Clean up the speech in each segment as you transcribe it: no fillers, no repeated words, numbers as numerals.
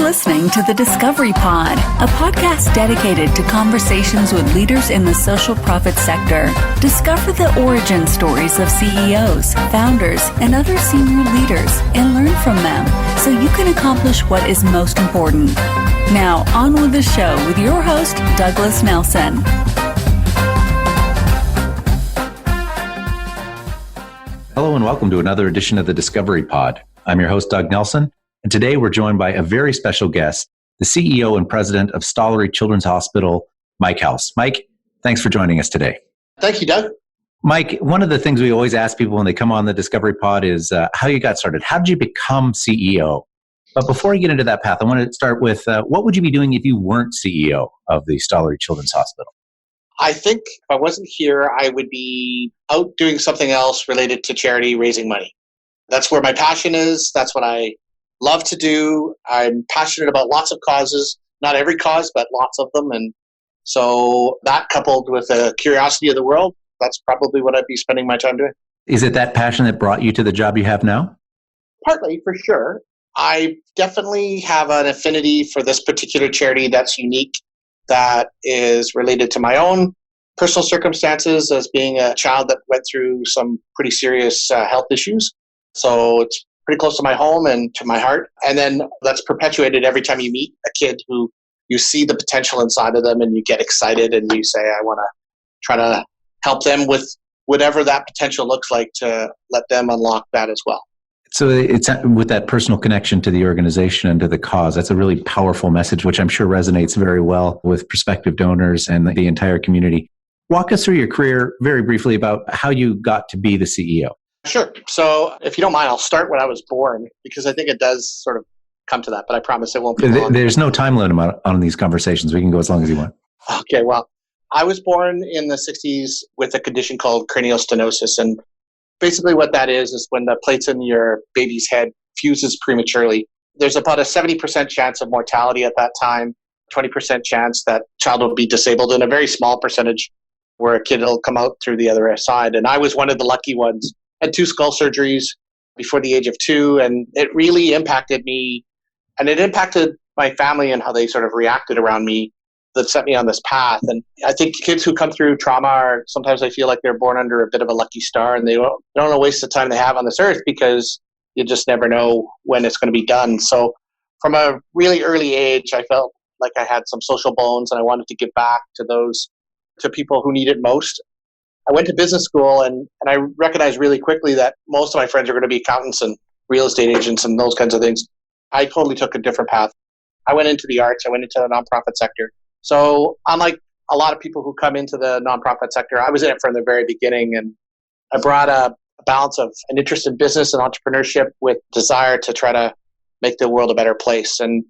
listening to the Discovery Pod, a podcast dedicated to conversations with leaders in the social profit sector. Discover the origin stories of CEOs, founders, and other senior leaders and learn from them so you can accomplish what is most important. Now, on with the show with your host, Douglas Nelson. Hello and welcome to another edition of the Discovery Pod. I'm your host, Doug Nelson, and today we're joined by a very special guest, the CEO and president of Stollery Children's Hospital, Mike House. Mike, thanks for joining us today. Thank you, Doug. Mike, one of the things we always ask people when they come on the Discovery Pod is how you got started. How did you become CEO? But before I get into that path, I want to start with what would you be doing if you weren't CEO of the Stollery Children's Hospital? I think if I wasn't here, I would be out doing something else related to charity, raising money. That's where my passion is. That's what I love to do. I'm passionate about lots of causes, not every cause, but lots of them. And so that coupled with a curiosity of the world, that's probably what I'd be spending my time doing. Is it that passion that brought you to the job you have now? Partly, for sure. I definitely have an affinity for this particular charity that's unique, that is related to my own personal circumstances as being a child that went through some pretty serious health issues. So it's pretty close to my home and to my heart. And then that's perpetuated every time you meet a kid who you see the potential inside of them and you get excited and you say, I want to try to help them with whatever that potential looks like to let them unlock that as well. So it's with that personal connection to the organization and to the cause. That's a really powerful message, which I'm sure resonates very well with prospective donors and the entire community. Walk us through your career very briefly about how you got to be the CEO. Sure. So if you don't mind, I'll start when I was born, because I think it does sort of come to that, but I promise it won't be long. There's no time limit on these conversations. We can go as long as you want. Okay, well, I was born in the 60s with a condition called cranial stenosis, and basically what that is when the plates in your baby's head fuses prematurely. There's about a 70% chance of mortality at that time, 20% chance that child will be disabled, and a very small percentage where a kid will come out through the other side. And I was one of the lucky ones. I had 2 skull surgeries before the age of 2, and it really impacted me. And it impacted my family and how they sort of reacted around me that set me on this path. And I think kids who come through trauma are, sometimes I feel like they're born under a bit of a lucky star, and they don't want to waste the time they have on this earth because you just never know when it's going to be done. So from a really early age, I felt like I had some social bones and I wanted to give back to people who need it most. I went to business school and I recognized really quickly that most of my friends are going to be accountants and real estate agents and those kinds of things. I totally took a different path. I went into the arts. I went into the nonprofit sector. So unlike a lot of people who come into the nonprofit sector, I was in it from the very beginning, and I brought a balance of an interest in business and entrepreneurship with desire to try to make the world a better place. And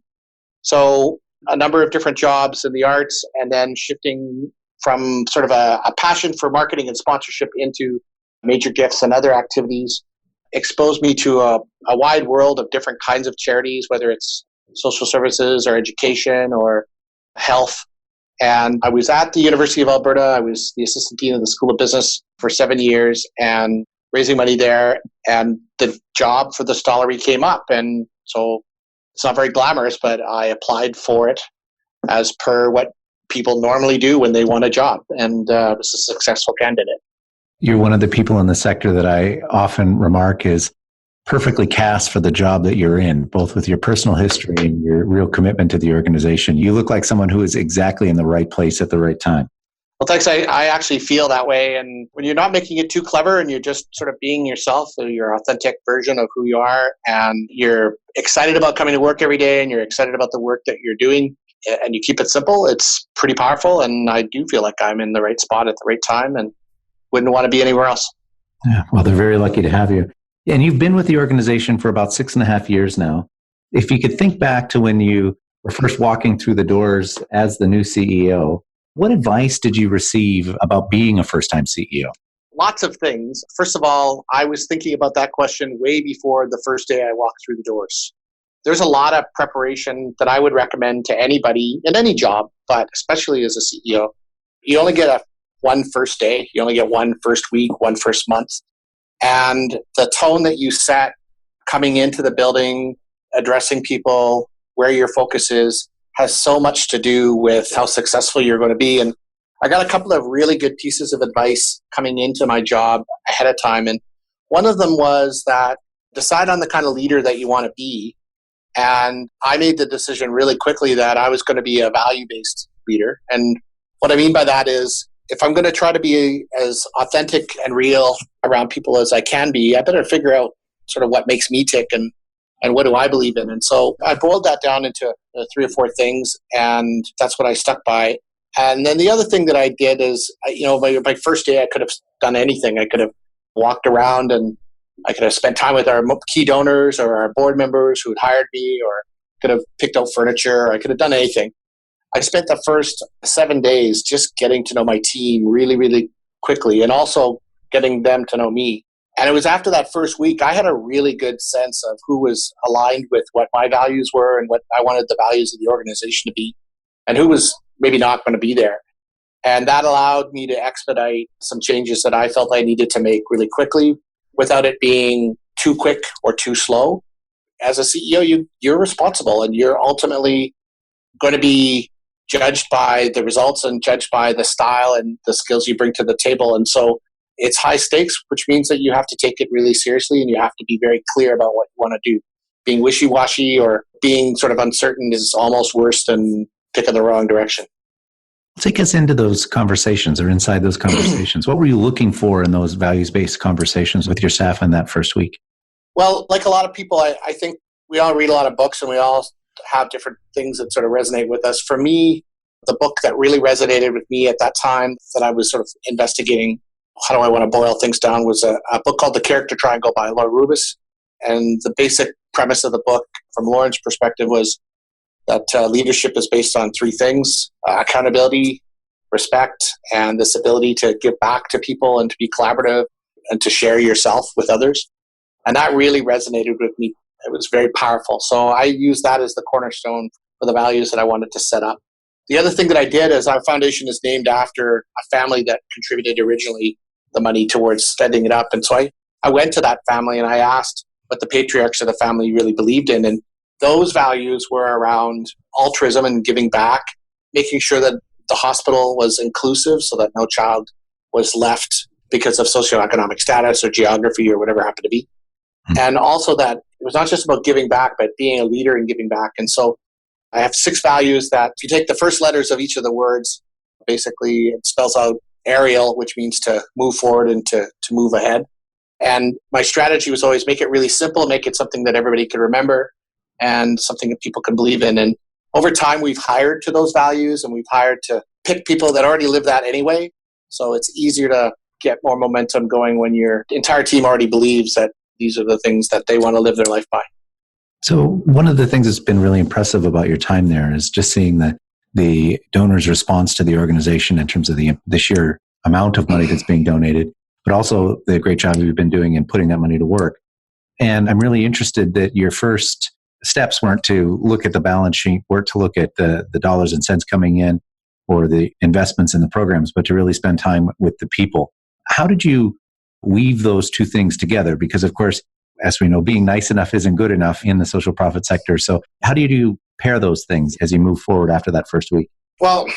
so a number of different jobs in the arts, and then shifting from sort of a passion for marketing and sponsorship into major gifts and other activities exposed me to a wide world of different kinds of charities, whether it's social services or education or health. And I was at the University of Alberta. I was the assistant dean of the School of Business for 7 years and raising money there. And the job for the Stollery came up. And so it's not very glamorous, but I applied for it as per what people normally do when they want a job, and was a successful candidate. You're one of the people in the sector that I often remark is perfectly cast for the job that you're in, both with your personal history and your real commitment to the organization. You look like someone who is exactly in the right place at the right time. Well, thanks. I actually feel that way. And when you're not making it too clever and you're just sort of being yourself, so your authentic version of who you are, and you're excited about coming to work every day and you're excited about the work that you're doing, and you keep it simple, it's pretty powerful. And I do feel like I'm in the right spot at the right time and wouldn't want to be anywhere else. Yeah, well, they're very lucky to have you. And you've been with the organization for about 6.5 years now. If you could think back to when you were first walking through the doors as the new CEO, what advice did you receive about being a first-time CEO? Lots of things. First of all, I was thinking about that question way before the first day I walked through the doors. There's a lot of preparation that I would recommend to anybody in any job, but especially as a CEO. You only get one first day. You only get one first week, one first month. And the tone that you set coming into the building, addressing people where your focus is has so much to do with how successful you're going to be. And I got a couple of really good pieces of advice coming into my job ahead of time. And one of them was that decide on the kind of leader that you want to be. And I made the decision really quickly that I was going to be a value-based leader. And what I mean by that is if I'm going to try to be as authentic and real around people as I can be, I better figure out sort of what makes me tick and what do I believe in. And so I boiled that down into 3 or 4 things, and that's what I stuck by. And then the other thing that I did is, my first day I could have done anything. I could have walked around and I could have spent time with our key donors or our board members who had hired me, or could have picked out furniture. I could have done anything. I spent the first 7 days just getting to know my team really, really quickly, and also getting them to know me. And it was after that first week, I had a really good sense of who was aligned with what my values were and what I wanted the values of the organization to be, and who was maybe not going to be there. And that allowed me to expedite some changes that I felt I needed to make really quickly without it being too quick or too slow. As a CEO, you're responsible, and you're ultimately going to be judged by the results and judged by the style and the skills you bring to the table. And so it's high stakes, which means that you have to take it really seriously and you have to be very clear about what you want to do. Being wishy-washy or being sort of uncertain is almost worse than picking the wrong direction. Take us into those conversations or inside those conversations. What were you looking for in those values-based conversations with your staff in that first week? Well, like a lot of people, I think we all read a lot of books and we all have different things that sort of resonate with us. For me, the book that really resonated with me at that time that I was sort of investigating, how do I want to boil things down, was a book called The Character Triangle by Laura Rubis. And the basic premise of the book, from Lauren's perspective, was that leadership is based on 3 things: accountability, respect, and this ability to give back to people and to be collaborative and to share yourself with others. And that really resonated with me. It was very powerful. So I used that as the cornerstone for the values that I wanted to set up. The other thing that I did is our foundation is named after a family that contributed originally the money towards setting it up. And so I went to that family and I asked what the patriarchs of the family really believed in. And those values were around altruism and giving back, making sure that the hospital was inclusive so that no child was left because of socioeconomic status or geography or whatever happened to be. And also that it was not just about giving back, but being a leader and giving back. And so I have 6 values that if you take the first letters of each of the words, basically it spells out Ariel, which means to move forward and to move ahead. And my strategy was always make it really simple, make it something that everybody could remember and something that people can believe in. And over time, we've hired to those values and we've hired to pick people that already live that anyway. So it's easier to get more momentum going when your entire team already believes that these are the things that they want to live their life by. So one of the things that's been really impressive about your time there is just seeing the donors' response to the organization in terms of the sheer amount of money that's being donated, but also the great job you've been doing in putting that money to work. And I'm really interested that your first steps weren't to look at the balance sheet, weren't to look at the dollars and cents coming in or the investments in the programs, but to really spend time with the people. How did you weave those 2 things together? Because of course, as we know, being nice enough isn't good enough in the social profit sector. So how do you pair those things as you move forward after that first week? Well,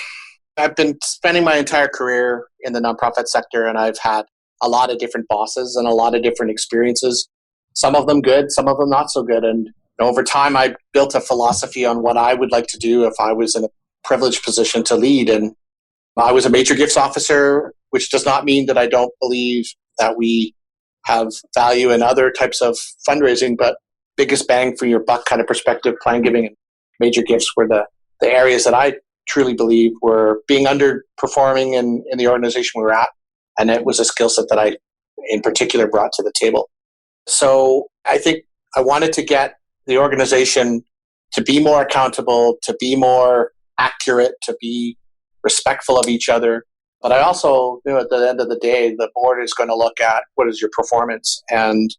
I've been spending my entire career in the nonprofit sector, and I've had a lot of different bosses and a lot of different experiences, some of them good, some of them not so good. And over time, I built a philosophy on what I would like to do if I was in a privileged position to lead. And I was a major gifts officer, which does not mean that I don't believe that we have value in other types of fundraising, but biggest bang for your buck kind of perspective, plan giving and major gifts were the areas that I truly believe were being underperforming in the organization we were at. And it was a skill set that I, in particular, brought to the table. So I think I wanted to get the organization to be more accountable, to be more accurate, to be respectful of each other. But I also knew at the end of the day, the board is going to look at what is your performance. And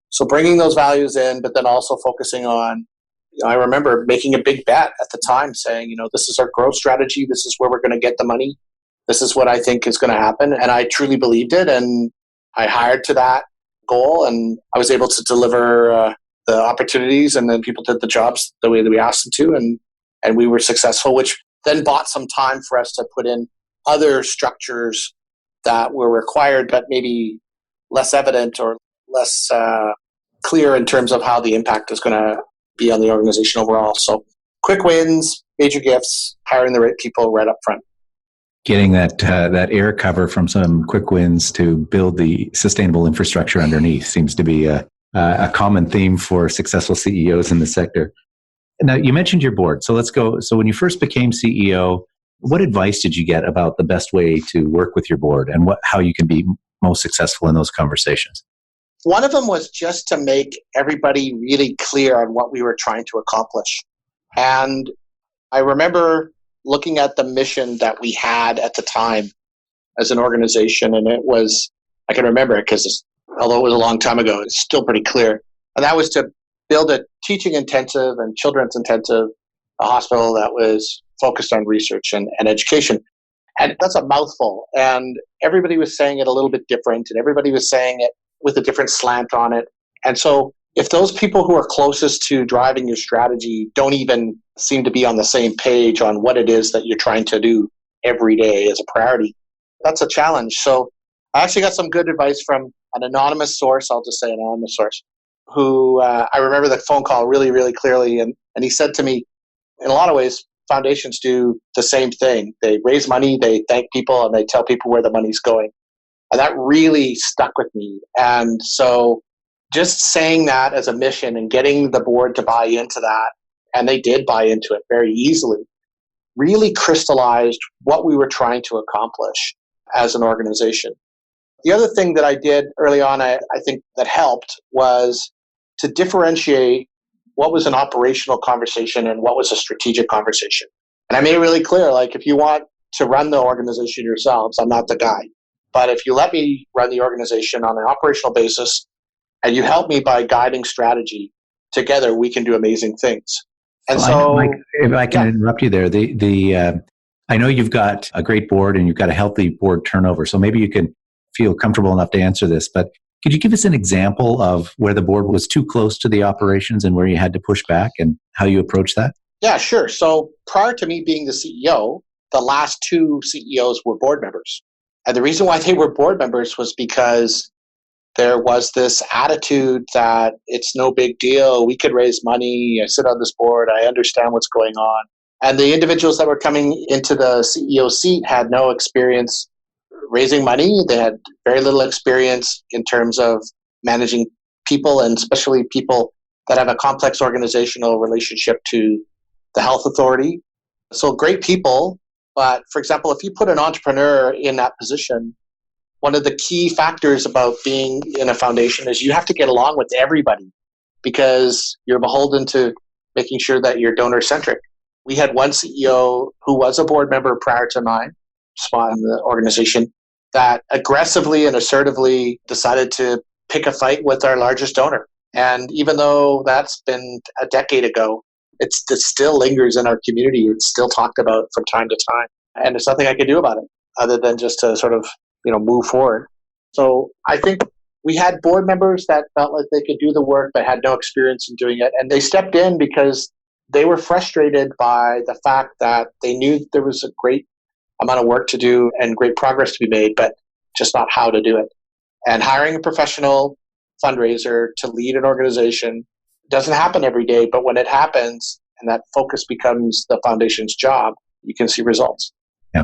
so bringing those values in, but then also focusing on, I remember making a big bet at the time saying, this is our growth strategy. This is where we're going to get the money. This is what I think is going to happen. And I truly believed it. And I hired to that goal. And I was able to deliver the opportunities, and then people did the jobs the way that we asked them to, and we were successful, which then bought some time for us to put in other structures that were required, but maybe less evident or less clear in terms of how the impact is going to be on the organization overall. So quick wins, major gifts, hiring the right people right up front. Getting that air cover from some quick wins to build the sustainable infrastructure underneath seems to be a common theme for successful CEOs in the sector. Now, you mentioned your board. So let's go. So when you first became CEO, what advice did you get about the best way to work with your board and how you can be most successful in those conversations? One of them was just to make everybody really clear on what we were trying to accomplish. And I remember looking at the mission that we had at the time as an organization, and it was, I can remember it because although it was a long time ago, it's still pretty clear. And that was to build a teaching intensive and children's intensive hospital that was focused on research and education. And that's a mouthful. And everybody was saying it a little bit different, and everybody was saying it with a different slant on it. And so if those people who are closest to driving your strategy don't even seem to be on the same page on what it is that you're trying to do every day as a priority, that's a challenge. So I actually got some good advice from an anonymous source, I'll just say anonymous source, who I remember the phone call really, really clearly. And he said to me, in a lot of ways, foundations do the same thing. They raise money, they thank people, and they tell people where the money's going. And that really stuck with me. And so just saying that as a mission and getting the board to buy into that, and they did buy into it very easily, really crystallized what we were trying to accomplish as an organization. The other thing that I did early on, I think that helped, was to differentiate what was an operational conversation and what was a strategic conversation. And I made it really clear, like, if you want to run the organization yourselves, I'm not the guy. But if you let me run the organization on an operational basis and you help me by guiding strategy, together we can do amazing things. And so, Mike, if I can interrupt you there, I know you've got a great board and you've got a healthy board turnover. So maybe you can feel comfortable enough to answer this, but could you give us an example of where the board was too close to the operations and where you had to push back and how you approached that? Yeah, sure. So prior to me being the CEO, the last two CEOs were board members. And the reason why they were board members was because there was this attitude that it's no big deal. We could raise money. I sit on this board. I understand what's going on. And the individuals that were coming into the CEO seat had no experience raising money. They had very little experience in terms of managing people, and especially people that have a complex organizational relationship to the health authority. So great people. But for example, if you put an entrepreneur in that position, one of the key factors about being in a foundation is you have to get along with everybody because you're beholden to making sure that you're donor-centric. We had one CEO who was a board member prior to mine, spot in the organization, that aggressively and assertively decided to pick a fight with our largest donor. And even though that's been a decade ago, it still lingers in our community. It's still talked about from time to time. And there's nothing I can do about it other than just to sort of, move forward. So I think we had board members that felt like they could do the work but had no experience in doing it. And they stepped in because they were frustrated by the fact that they knew there was a great amount of work to do and great progress to be made, but just not how to do it. And hiring a professional fundraiser to lead an organization doesn't happen every day, but when it happens and that focus becomes the foundation's job, you can see results. Yeah.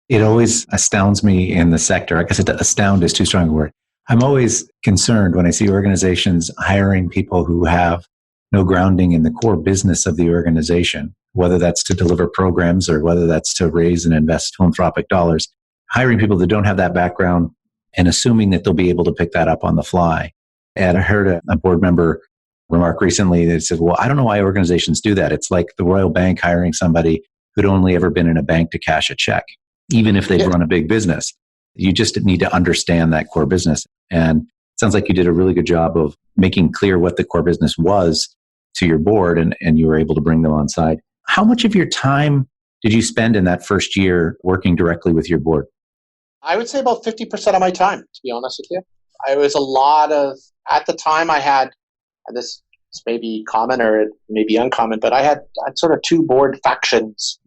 It always astounds me in the sector. I guess astound is too strong a word. I'm always concerned when I see organizations hiring people who have no grounding in the core business of the organization, whether that's to deliver programs or whether that's to raise and invest philanthropic dollars, hiring people that don't have that background and assuming that they'll be able to pick that up on the fly. And I heard a board member remark recently that said, well, I don't know why organizations do that. It's like the Royal Bank hiring somebody who'd only ever been in a bank to cash a check, even if they've run a big business. You just need to understand that core business. And it sounds like you did a really good job of making clear what the core business was to your board, and you were able to bring them on side. How much of your time did you spend in that first year working directly with your board? I would say about 50% of my time, to be honest with you. At the time I had, and this It's maybe common or it may be uncommon, but I had sort of two board factions,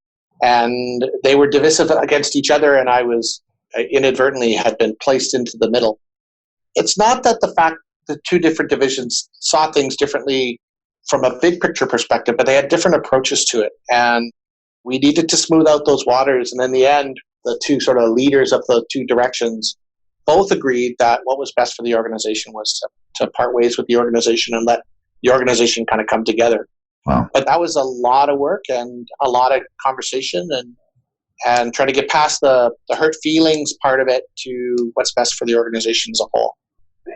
and they were divisive against each other, and I was inadvertently had been placed into the middle. It's not that the two different divisions saw things differently from a big picture perspective, but they had different approaches to it. And we needed to smooth out those waters. And in the end, the two sort of leaders of the two directions both agreed that what was best for the organization was to part ways with the organization and let the organization kind of come together. Wow. But that was a lot of work and a lot of conversation and trying to get past the hurt feelings part of it to what's best for the organization as a whole.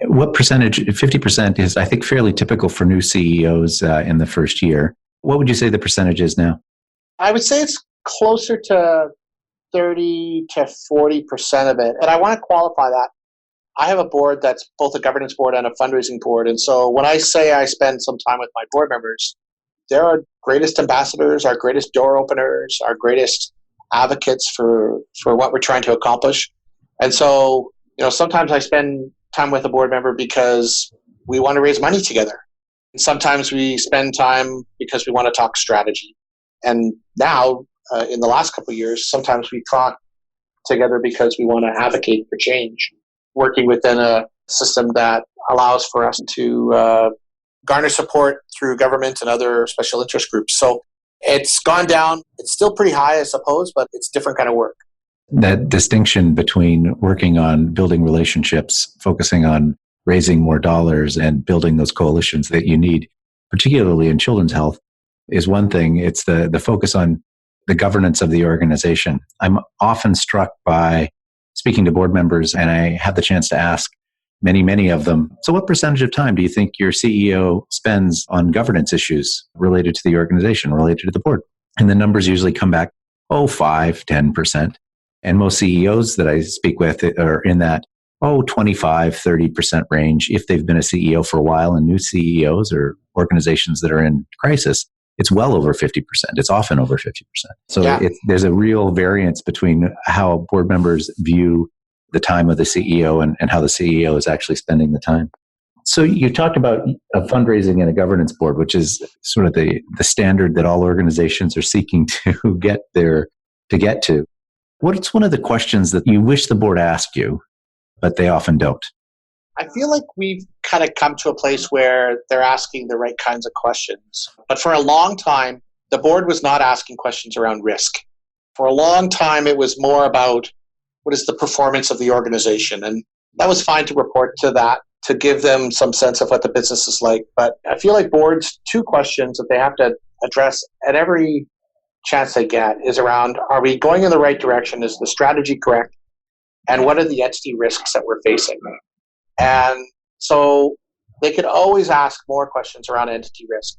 What percentage, 50% is, I think, fairly typical for new CEOs in the first year. What would you say the percentage is now? I would say it's closer to 30 to 40% of it. And I want to qualify that. I have a board that's both a governance board and a fundraising board. And so when I say I spend some time with my board members, they're our greatest ambassadors, our greatest door openers, our greatest advocates for what we're trying to accomplish. And so, sometimes I spend time with a board member because we want to raise money together. And sometimes we spend time because we want to talk strategy. And now, in the last couple of years, sometimes we talk together because we want to advocate for change, working within a system that allows for us to garner support through government and other special interest groups. So it's gone down. It's still pretty high, I suppose, but it's different kind of work. That distinction between working on building relationships, focusing on raising more dollars and building those coalitions that you need, particularly in children's health, is one thing. It's the focus on the governance of the organization. I'm often struck by speaking to board members, and I had the chance to ask many of them, so what percentage of time do you think your CEO spends on governance issues related to the organization, related to the board? And the numbers usually come back, 5, 10%. And most CEOs that I speak with are in that, 25, 30% range if they've been a CEO for a while. And new CEOs or organizations that are in crisis, it's well over 50%. It's often over 50%. So there's a real variance between how board members view the time of the CEO and how the CEO is actually spending the time. So you talked about a fundraising and a governance board, which is sort of the standard that all organizations are seeking to get to. What's one of the questions that you wish the board asked you, but they often don't? I feel like we've kind of come to a place where they're asking the right kinds of questions. But for a long time, the board was not asking questions around risk. For a long time, it was more about what is the performance of the organization. And that was fine to report to that, to give them some sense of what the business is like. But I feel like boards, two questions that they have to address at every chance they get is around, are we going in the right direction? Is the strategy correct? And what are the entity risks that we're facing? And so they could always ask more questions around entity risk.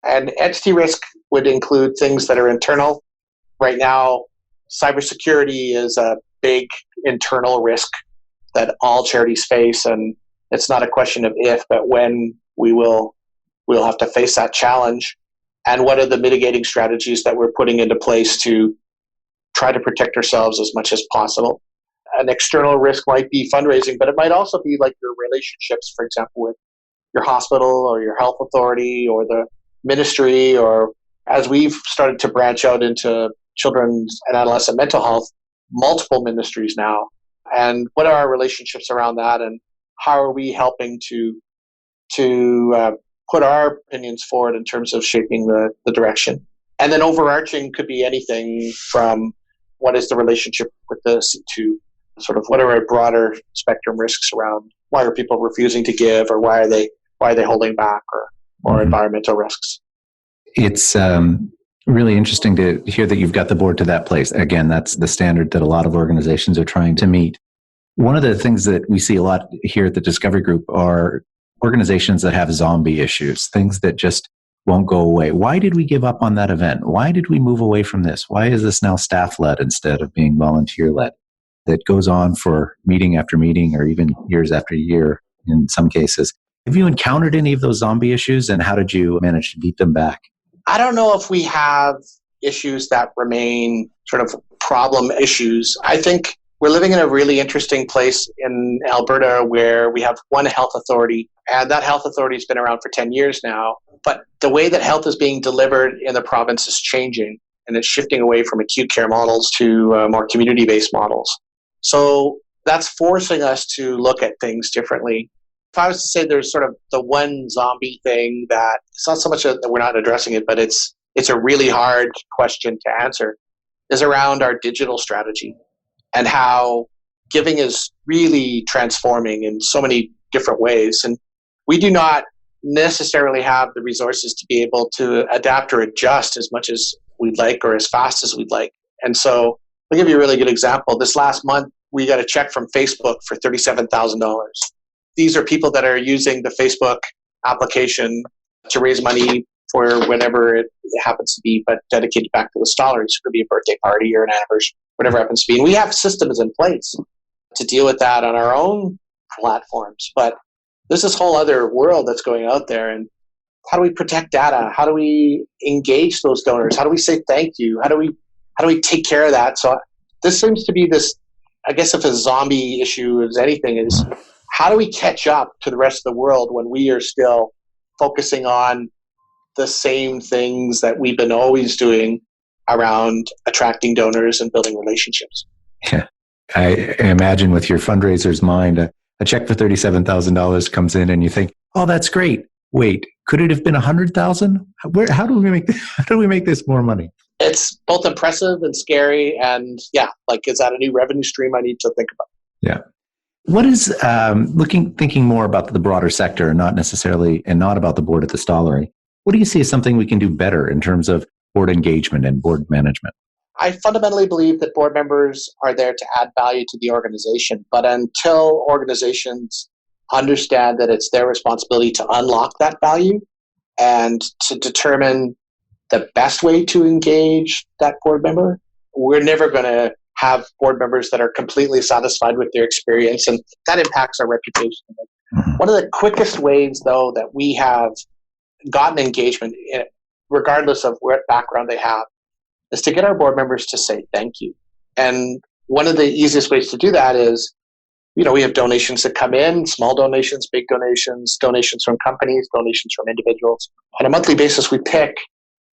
And entity risk would include things that are internal. Right now, cybersecurity is a big internal risk that all charities face. And it's not a question of if, but when we'll have to face that challenge. And what are the mitigating strategies that we're putting into place to try to protect ourselves as much as possible? An external risk might be fundraising, but it might also be like your relationships, for example, with your hospital or your health authority or the ministry, or as we've started to branch out into children's and adolescent mental health, multiple ministries now. And what are our relationships around that, and how are we helping to put our opinions forward in terms of shaping the direction? And then overarching could be anything from what is the relationship with this to sort of what are our broader spectrum risks around why are people refusing to give, or why are they holding back, or environmental risks. It's really interesting to hear that you've got the board to that place. Again, that's the standard that a lot of organizations are trying to meet. One of the things that we see a lot here at the Discovery Group are organizations that have zombie issues, things that just won't go away. Why did we give up on that event? Why did we move away from this? Why is this now staff-led instead of being volunteer-led? That goes on for meeting after meeting, or even years after year in some cases. Have you encountered any of those zombie issues, and how did you manage to beat them back? I don't know if we have issues that remain sort of problem issues. I think we're living in a really interesting place in Alberta where we have one health authority, and that health authority has been around for 10 years now. But the way that health is being delivered in the province is changing, and it's shifting away from acute care models to more community-based models. So that's forcing us to look at things differently. If I was to say there's sort of the one zombie thing that it's not so much that we're not addressing it, but it's a really hard question to answer, is around our digital strategy and how giving is really transforming in so many different ways. And we do not necessarily have the resources to be able to adapt or adjust as much as we'd like or as fast as we'd like. And so I'll give you a really good example. This last month, we got a check from Facebook for $37,000. These are people that are using the Facebook application to raise money for whatever it happens to be, but dedicated back to the Stollery. It could be a birthday party or an anniversary, whatever it happens to be. And we have systems in place to deal with that on our own platforms. But there's this whole other world that's going out there. And how do we protect data? How do we engage those donors? How do we say thank you? How do we take care of that? So this seems to be this, I guess if a zombie issue is anything, is how do we catch up to the rest of the world when we are still focusing on the same things that we've been always doing around attracting donors and building relationships? Yeah. I imagine with your fundraiser's mind, a check for $37,000 comes in and you think, oh, that's great. Wait, could it have been 100,000? How do we make this more money? It's both impressive and scary. And is that a new revenue stream I need to think about? Yeah. What is thinking more about the broader sector and not about the board at the Stollery? What do you see as something we can do better in terms of board engagement and board management? I fundamentally believe that board members are there to add value to the organization. But until organizations understand that it's their responsibility to unlock that value and to determine the best way to engage that board member, we're never going to have board members that are completely satisfied with their experience, and that impacts our reputation. Mm-hmm. One of the quickest ways, though, that we have gotten engagement, regardless of what background they have, is to get our board members to say thank you. And one of the easiest ways to do that is, we have donations that come in, small donations, big donations, donations from companies, donations from individuals. On a monthly basis, we pick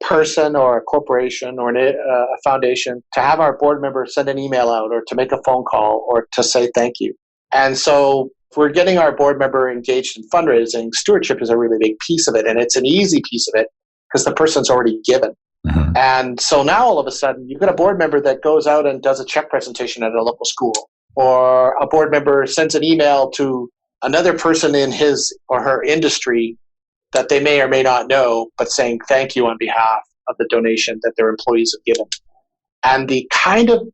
a person or a corporation or a foundation to have our board members send an email out or to make a phone call or to say thank you. And so if we're getting our board member engaged in fundraising, stewardship is a really big piece of it. And it's an easy piece of it because the person's already given. Mm-hmm. And so now all of a sudden, you've got a board member that goes out and does a check presentation at a local school, or a board member sends an email to another person in his or her industry that they may or may not know, but saying thank you on behalf of the donation that their employees have given. And the kind of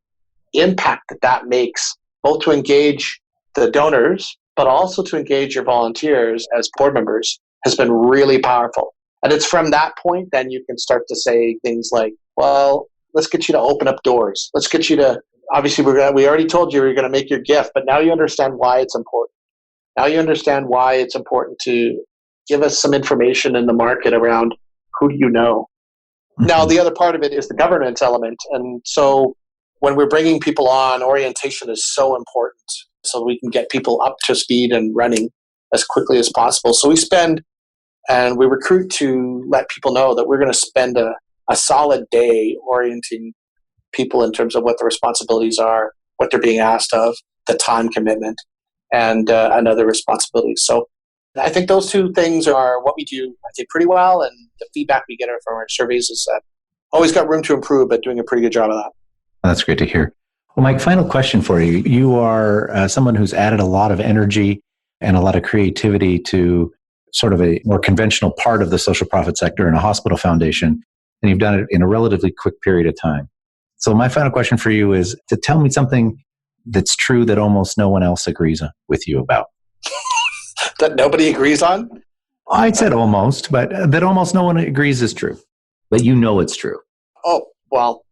impact that makes, both to engage the donors, but also to engage your volunteers as board members, has been really powerful. And it's from that point, then you can start to say things like, well, let's get you to open up doors. Let's get you to, obviously, we already told you you're going to make your gift, but now you understand why it's important. Now you understand why it's important to give us some information in the market around who do you know. Mm-hmm. Now, the other part of it is the governance element. And so when we're bringing people on, orientation is so important so we can get people up to speed and running as quickly as possible. So we recruit to let people know that we're going to spend a solid day orienting people in terms of what the responsibilities are, what they're being asked of, the time commitment, and other responsibilities. So I think those two things are what we do, I think, pretty well. And the feedback we get from our surveys is that always got room to improve, but doing a pretty good job of that. That's great to hear. Well, Mike, final question for you. You are someone who's added a lot of energy and a lot of creativity to sort of a more conventional part of the social profit sector in a hospital foundation, and you've done it in a relatively quick period of time. So my final question for you is to tell me something that's true that almost no one else agrees with you about. That nobody agrees on? I said almost, but that almost no one agrees is true. But you know it's true. Oh, well,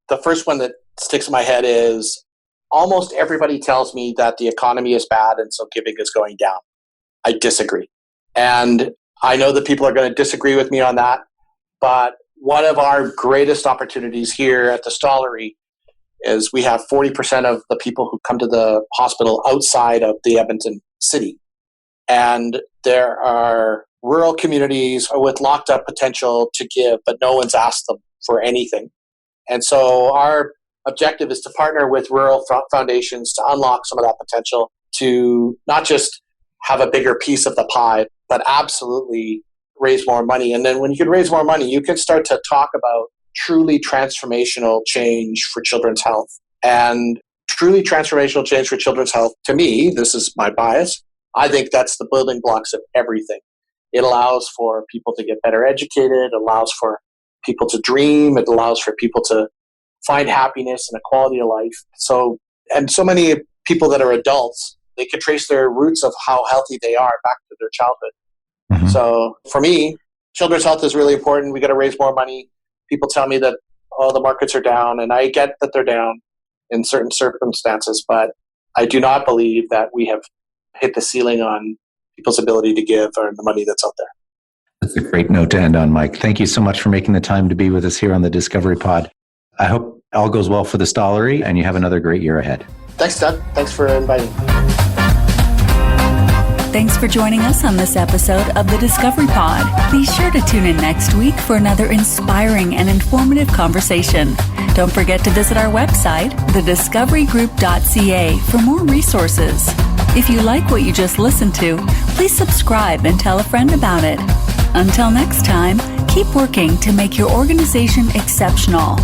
the first one that sticks in my head is almost everybody tells me that the economy is bad and so giving is going down. I disagree. And I know that people are going to disagree with me on that, but one of our greatest opportunities here at the Stollery is we have 40% of the people who come to the hospital outside of the Edmonton city. And there are rural communities with locked up potential to give, but no one's asked them for anything. And so our objective is to partner with rural foundations to unlock some of that potential, to not just have a bigger piece of the pie, but absolutely raise more money. And then when you can raise more money, you can start to talk about truly transformational change for children's health. And truly transformational change for children's health, to me, this is my bias, I think that's the building blocks of everything. It allows for people to get better educated, it allows for people to dream, it allows for people to find happiness and a quality of life. So many people that are adults, they can trace their roots of how healthy they are back to their childhood. Mm-hmm. So for me, children's health is really important. We got to raise more money. People tell me that, the markets are down, and I get that they're down in certain circumstances, but I do not believe that we have hit the ceiling on people's ability to give or the money that's out there. That's a great note to end on, Mike. Thank you so much for making the time to be with us here on the Discovery Pod. I hope all goes well for the Stollery and you have another great year ahead. Thanks, Doug. Thanks for inviting me. Thanks for joining us on this episode of the Discovery Pod. Be sure to tune in next week for another inspiring and informative conversation. Don't forget to visit our website, thediscoverygroup.ca, for more resources. If you like what you just listened to, please subscribe and tell a friend about it. Until next time, keep working to make your organization exceptional.